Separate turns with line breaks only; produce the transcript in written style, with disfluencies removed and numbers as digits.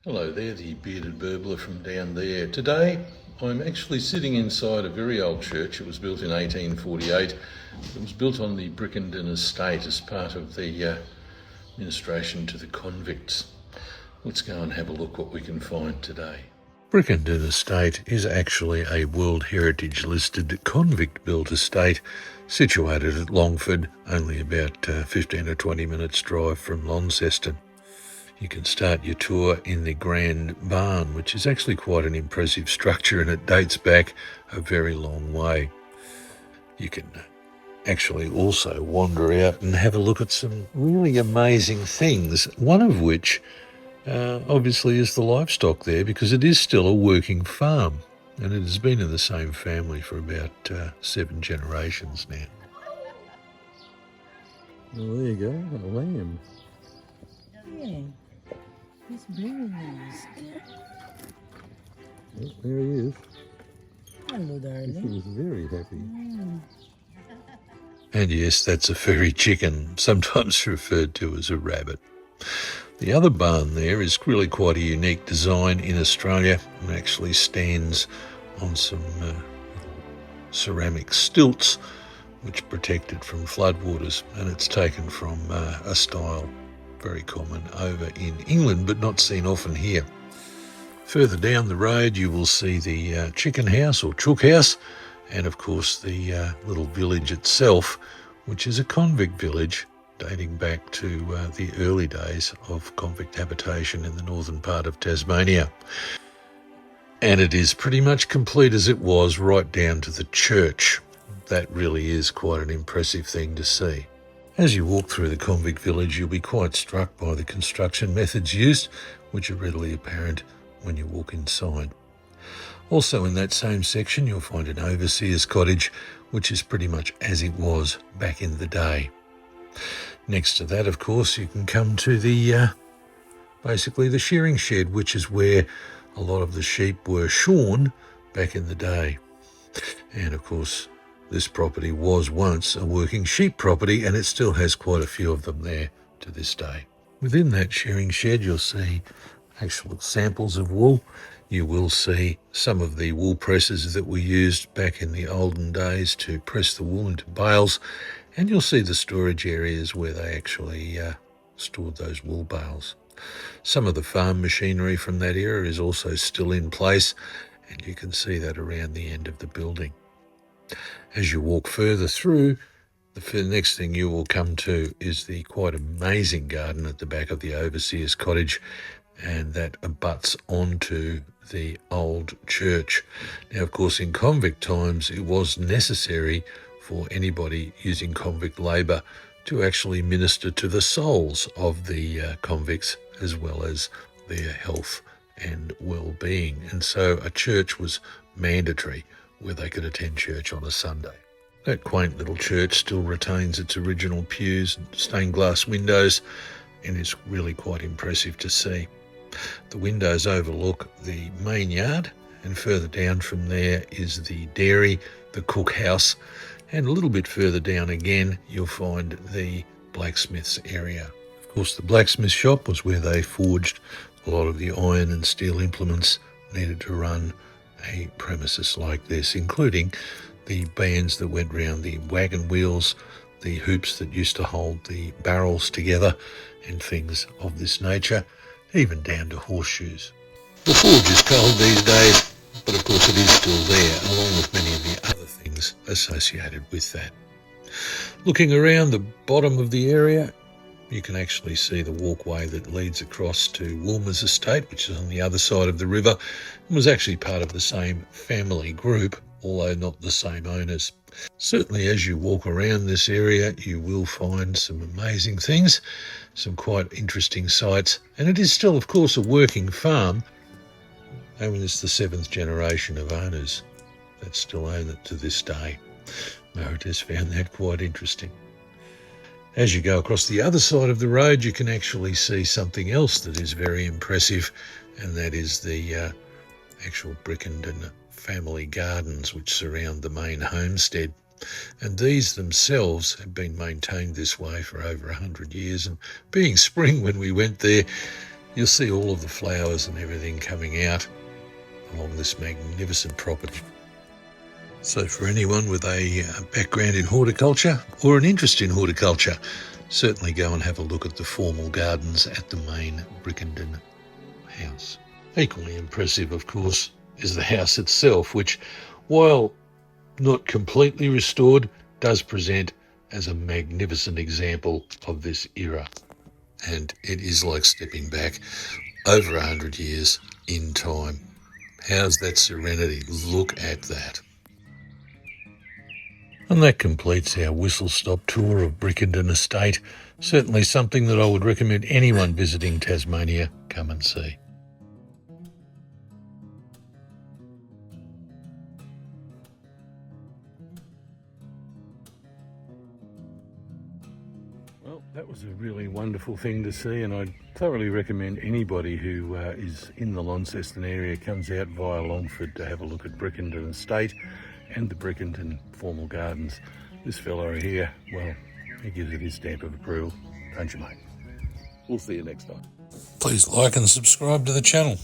Hello there, the bearded burbler from down there. Today I'm actually sitting inside a very old church. It was built in 1848. It was built on the Brickenden Estate as part of the administration to the convicts. Let's go and have a look what we can find today. Brickenden Estate is actually a World Heritage listed convict built estate situated at Longford, only about 15 or 20 minutes drive from Launceston. You can start your tour in the Grand Barn, which is actually quite an impressive structure and it dates back a very long way. You can actually also wander out and have a look at some really amazing things, one of which obviously is the livestock there, because it is still a working farm and it has been in the same family for about 7 generations now. Well, there you go, a lamb.
Yeah. He's very nice.
Oh, there he is.
Hello, darling.
He was very happy. And yes, that's a furry chicken, sometimes referred to as a rabbit. The other barn there is really quite a unique design in Australia and actually stands on some ceramic stilts which protect it from floodwaters, and it's taken from a style very common over in England but not seen often here. Further down the road you will see the chicken house or chook house, and of course the little village itself, which is a convict village dating back to the early days of convict habitation in the northern part of Tasmania. And it is pretty much complete as it was, right down to the church. That really is quite an impressive thing to see. As you walk through the convict village, you'll be quite struck by the construction methods used, which are readily apparent when you walk inside. Also in that same section, you'll find an overseer's cottage, which is pretty much as it was back in the day. Next to that, of course, you can come to the basically the shearing shed, which is where a lot of the sheep were shorn back in the day. And of course, this property was once a working sheep property, and it still has quite a few of them there to this day. Within that shearing shed, you'll see actual samples of wool. You will see some of the wool presses that were used back in the olden days to press the wool into bales, and you'll see the storage areas where they actually stored those wool bales. Some of the farm machinery from that era is also still in place, and you can see that around the end of the building. As you walk further through, the next thing you will come to is the quite amazing garden at the back of the overseer's cottage, and that abuts onto the old church. Now, of course, in convict times, it was necessary for anybody using convict labour to actually minister to the souls of the convicts, as well as their health and well-being. And so a church was mandatory, where they could attend church on a Sunday. That quaint little church still retains its original pews and stained glass windows, and it's really quite impressive to see. The windows overlook the main yard, and further down from there is the dairy, the cook house, and a little bit further down again you'll find the blacksmith's area. Of course, the blacksmith shop was where they forged a lot of the iron and steel implements needed to run a premises like this, including the bands that went round the wagon wheels, the hoops that used to hold the barrels together, and things of this nature, even down to horseshoes. The forge is cold these days, but of course it is still there, along with many of the other things associated with that. Looking around the bottom of the area, you can actually see the walkway that leads across to Woolmer's estate, which is on the other side of the river, and was actually part of the same family group, although not the same owners. Certainly as you walk around this area, you will find some amazing things, some quite interesting sights, and it is still, of course, a working farm. I mean, it's the 7th generation of owners that still own it to this day. Merit has found that quite interesting. As you go across the other side of the road, you can actually see something else that is very impressive, and that is the actual Brickenden family gardens which surround the main homestead. And these themselves have been maintained this way for over 100 years. And being spring when we went there, You'll see all of the flowers and everything coming out along this magnificent property. So for anyone with a background in horticulture or an interest in horticulture, certainly go and have a look at the formal gardens at the main Brickenden house. Equally impressive, of course, is the house itself, which, while not completely restored, does present as a magnificent example of this era. And it is like stepping back over 100 years in time. How's that serenity? Look at that. And that completes our whistle-stop tour of Brickenden Estate. Certainly something that I would recommend anyone visiting Tasmania come and see. Well, that was a really wonderful thing to see, and I'd thoroughly recommend anybody who is in the Launceston area comes out via Longford to have a look at Brickenden Estate and the Brickenden Formal Gardens. This fellow here, well, he gives it his stamp of approval, don't you, mate? We'll see you next time. Please like and subscribe to the channel.